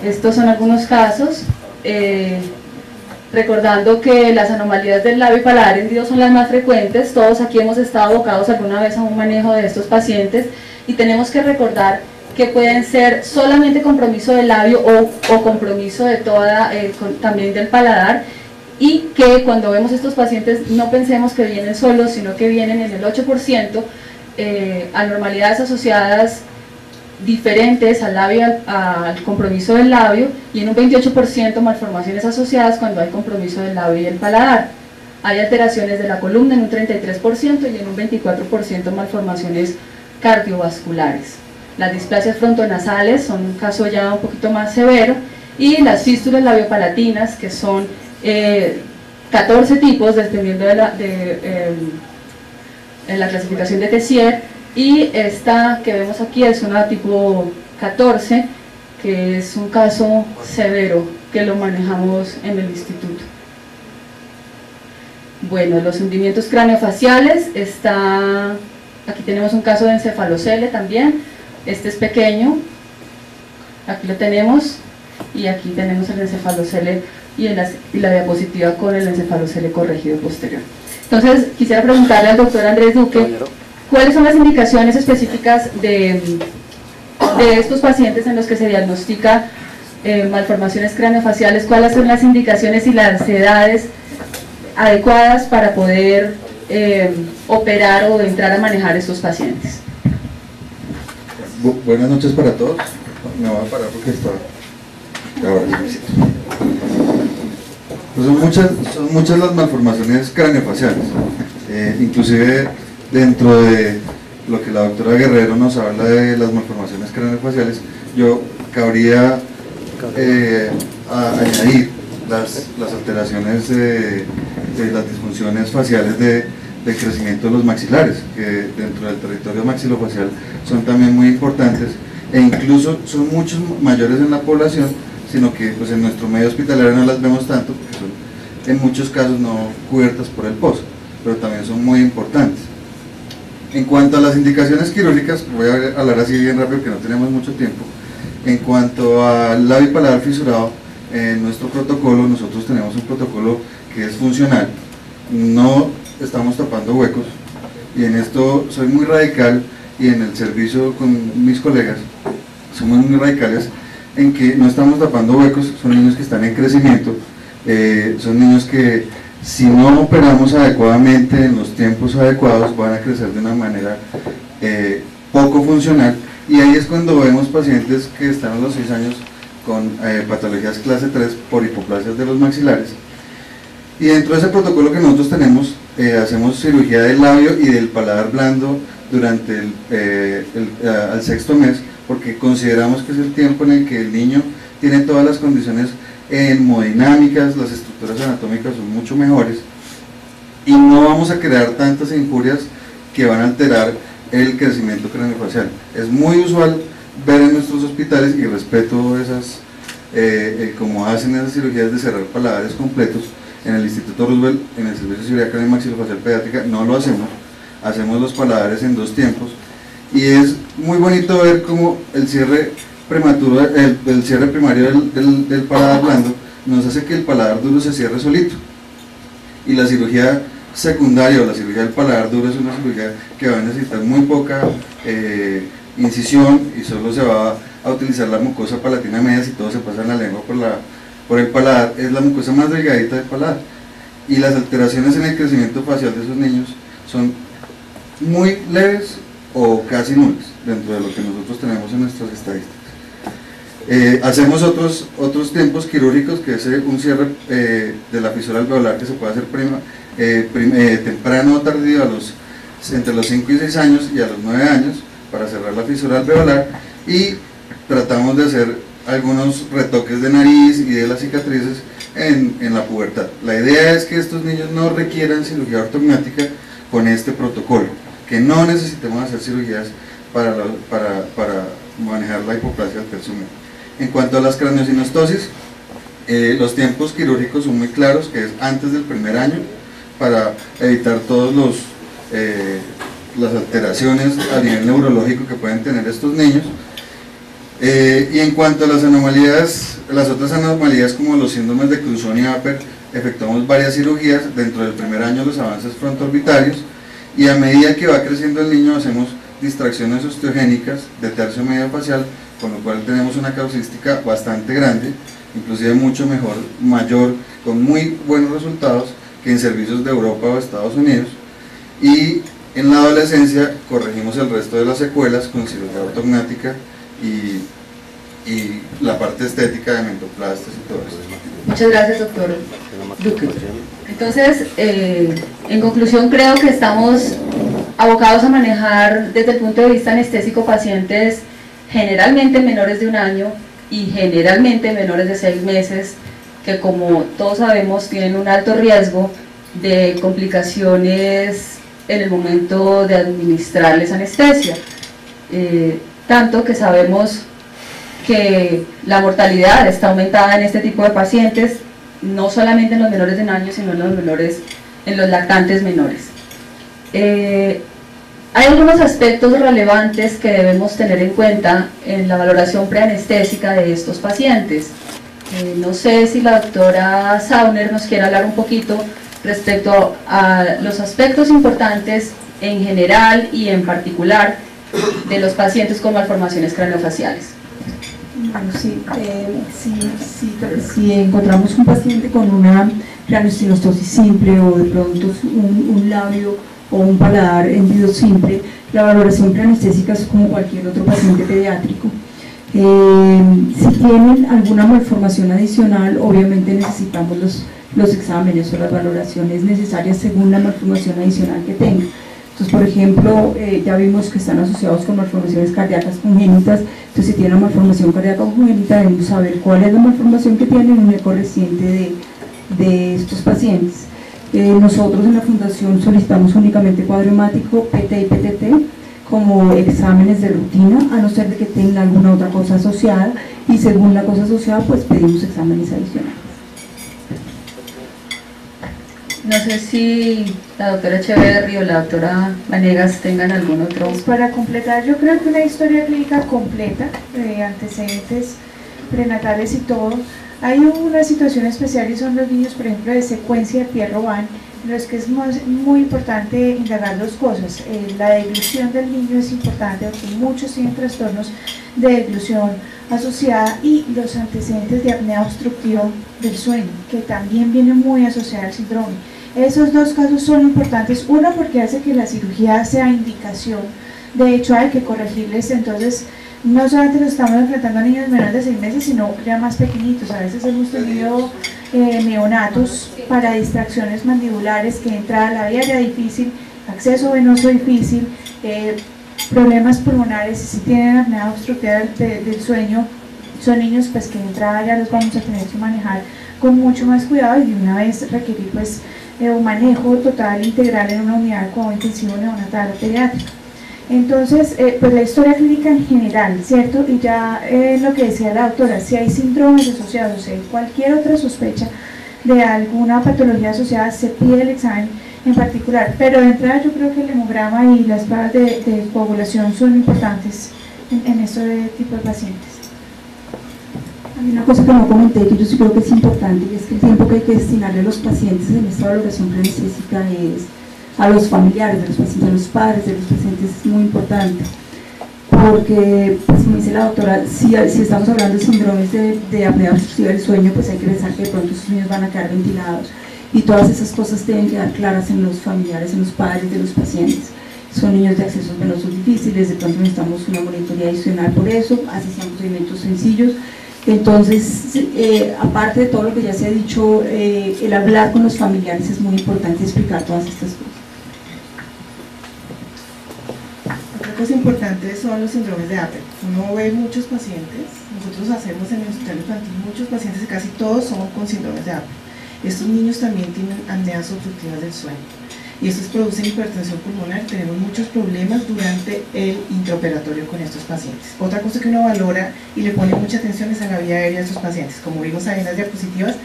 Estos son algunos casos, recordando que las anomalías del labio y paladar hendido son las más frecuentes. Todos aquí hemos estado abocados alguna vez a un manejo de estos pacientes y tenemos que recordar que pueden ser solamente compromiso del labio o compromiso de también del paladar, y que cuando vemos estos pacientes no pensemos que vienen solos, sino que vienen en el 8% anormalidades asociadas diferentes al labio, al compromiso del labio, y en un 28% malformaciones asociadas cuando hay compromiso del labio y el paladar. Hay alteraciones de la columna en un 33% y en un 24% malformaciones cardiovasculares. Las displasias frontonasales son un caso ya un poquito más severo, y las fístulas labiopalatinas, que son 14 tipos dependiendo de la clasificación de Tessier, y esta que vemos aquí es una tipo 14, que es un caso severo que lo manejamos en el instituto. Bueno, los hundimientos craneofaciales, aquí tenemos un caso de encefalocele también. Este es pequeño, aquí lo tenemos, y aquí tenemos el encefalocele y la diapositiva con el encefalocele corregido posterior. Entonces, quisiera preguntarle al doctor Andrés Duque, ¿cuáles son las indicaciones específicas de estos pacientes en los que se diagnostica malformaciones craneofaciales? ¿Cuáles son las indicaciones y las edades adecuadas para poder operar o entrar a manejar estos pacientes? Buenas noches para todos. Me voy a parar porque está... Ahora sí. Pues son muchas las malformaciones craneofaciales. Inclusive dentro de lo que la doctora Guerrero nos habla de las malformaciones craneofaciales, yo cabría añadir las alteraciones de las disfunciones faciales del crecimiento de los maxilares, que dentro del territorio maxilofacial son también muy importantes, e incluso son muchos mayores en la población, sino que pues en nuestro medio hospitalario no las vemos tanto, porque son en muchos casos no cubiertas por el POS, pero también son muy importantes. En cuanto a las indicaciones quirúrgicas, voy a hablar así bien rápido que no tenemos mucho tiempo. En cuanto al labio y paladar fisurado, en nuestro protocolo, nosotros tenemos un protocolo que es funcional, no estamos tapando huecos, y en esto soy muy radical, y en el servicio con mis colegas somos muy radicales en que no estamos tapando huecos. Son niños que están en crecimiento, son niños que si no operamos adecuadamente en los tiempos adecuados van a crecer de una manera poco funcional, y ahí es cuando vemos pacientes que están a los 6 años con patologías clase 3 por hipoplasias de los maxilares. Y dentro de ese protocolo que nosotros tenemos, hacemos cirugía del labio y del paladar blando durante al 6º mes, porque consideramos que es el tiempo en el que el niño tiene todas las condiciones hemodinámicas, las estructuras anatómicas son mucho mejores, y no vamos a crear tantas injurias que van a alterar el crecimiento craneofacial. Es muy usual ver en nuestros hospitales, y respeto esas, como hacen esas cirugías de cerrar paladares completos. En el Instituto Roosevelt, en el Servicio de Cirugía Craneal y Maxilofacial Pediátrica, no lo hacemos, hacemos los paladares en 2 tiempos, y es muy bonito ver cómo el cierre prematuro, el cierre primario del paladar blando nos hace que el paladar duro se cierre solito, y la cirugía secundaria o la cirugía del paladar duro es una cirugía que va a necesitar muy poca incisión, y solo se va a utilizar la mucosa palatina media. Si todo se pasa en la lengua por el paladar, es la mucosa más delgadita del paladar, y las alteraciones en el crecimiento facial de esos niños son muy leves o casi nulas dentro de lo que nosotros tenemos en nuestras estadísticas. Hacemos otros tiempos quirúrgicos, que es un cierre de la fisura alveolar que se puede hacer temprano o tardío entre los 5 y 6 años y a los 9 años, para cerrar la fisura alveolar, y tratamos de hacer algunos retoques de nariz y de las cicatrices en la pubertad. La idea es que estos niños no requieran cirugía ortognática con este protocolo, que no necesitemos hacer cirugías para manejar la hipoplasia del tercio medio. En cuanto a las craneosinostosis, los tiempos quirúrgicos son muy claros, que es antes del 1er año, para evitar todos las alteraciones a nivel neurológico que pueden tener estos niños. Y en cuanto a las anomalías, las otras anomalías como los síndromes de Cruzón y Apert, efectuamos varias cirugías. Dentro del primer año los avances frontoorbitarios, y a medida que va creciendo el niño hacemos distracciones osteogénicas de tercio medio facial, con lo cual tenemos una casuística bastante grande, inclusive mucho mayor, con muy buenos resultados que en servicios de Europa o Estados Unidos. Y en la adolescencia corregimos el resto de las secuelas con cirugía ortognática y la parte estética de mentoplastas y todo eso. Muchas gracias, doctor Duque. Entonces, en conclusión, creo que estamos abocados a manejar desde el punto de vista anestésico pacientes generalmente menores de 1 año y generalmente menores de 6 meses, que como todos sabemos tienen un alto riesgo de complicaciones en el momento de administrarles anestesia, tanto que sabemos que la mortalidad está aumentada en este tipo de pacientes, no solamente en los menores de 1 año, sino en los lactantes menores. Hay algunos aspectos relevantes que debemos tener en cuenta en la valoración preanestésica de estos pacientes. No sé si la doctora Sauner nos quiere hablar un poquito respecto a los aspectos importantes en general y en particular de los pacientes con malformaciones craneofaciales. Bueno, si encontramos un paciente con una craneostenostosis simple o de pronto un labio o un paladar hendido simple, la valoración preanestésica es como cualquier otro paciente pediátrico. Si tienen alguna malformación adicional, obviamente necesitamos los exámenes o las valoraciones necesarias según la malformación adicional que tenga. Entonces, por ejemplo, ya vimos que están asociados con malformaciones cardíacas congénitas. Entonces, si tiene una malformación cardíaca congénita, debemos saber cuál es la malformación que tiene en un eco reciente de estos pacientes. Nosotros en la Fundación solicitamos únicamente cuadro hemático, PT y PTT como exámenes de rutina, a no ser de que tenga alguna otra cosa asociada, y según la cosa asociada, pues pedimos exámenes adicionales. No sé si la doctora Echeverri o la doctora Vanegas tengan algún otro. Pues para completar, yo creo que una historia clínica completa de antecedentes prenatales y todo. Hay una situación especial y son los niños, por ejemplo, de secuencia de Pierre-Robin, en los que es muy importante indagar 2 cosas. La deglución del niño es importante porque muchos tienen trastornos de deglución asociada, y los antecedentes de apnea obstructiva del sueño, que también viene muy asociada al síndrome. Esos 2 casos son importantes, uno porque hace que la cirugía sea indicación, de hecho hay que corregirles. Entonces no solamente nos estamos enfrentando a niños menores de 6 meses, sino ya más pequeñitos. A veces hemos tenido neonatos para distracciones mandibulares, que entrada a la vía era difícil, acceso venoso difícil, problemas pulmonares. Si tienen apnea obstructiva del sueño, son niños pues que de entrada ya los vamos a tener que manejar con mucho más cuidado, y de una vez requerir pues un manejo total integral en una unidad de cuidado intensivo neonatal o pediátrico. Entonces, pues la historia clínica en general, ¿cierto? Y ya lo que decía la doctora, si hay síndromes asociados, o sea, cualquier otra sospecha de alguna patología asociada, se pide el examen en particular. Pero de entrada yo creo que el hemograma y las pruebas de coagulación son importantes en este tipo de pacientes. Hay una cosa que no comenté, que yo sí creo que es importante, y es que el tiempo que hay que destinarle a los pacientes en esta valoración preanestésica es a los familiares de los pacientes, a los padres de los pacientes, es muy importante, porque, pues como dice la doctora, si estamos hablando de síndromes de apnea obstructiva del sueño, pues hay que pensar que de pronto esos niños van a quedar ventilados, y todas esas cosas deben quedar claras en los familiares, en los padres de los pacientes. Son niños de accesos venosos difíciles, de pronto necesitamos una monitoría adicional por eso, así sean procedimientos sencillos. Entonces, aparte de todo lo que ya se ha dicho, el hablar con los familiares es muy importante, explicar todas estas cosas. Otra cosa importante son los síndromes de Apert. Uno ve muchos pacientes, nosotros hacemos en el hospital infantil muchos pacientes, y casi todos son con síndromes de Apert. Estos niños también tienen apneas obstructivas del sueño, y estos producen hipertensión pulmonar. Tenemos muchos problemas durante el intraoperatorio con estos pacientes. Otra cosa que uno valora y le pone mucha atención es a la vía aérea de estos pacientes. Como vimos ahí en las diapositivas,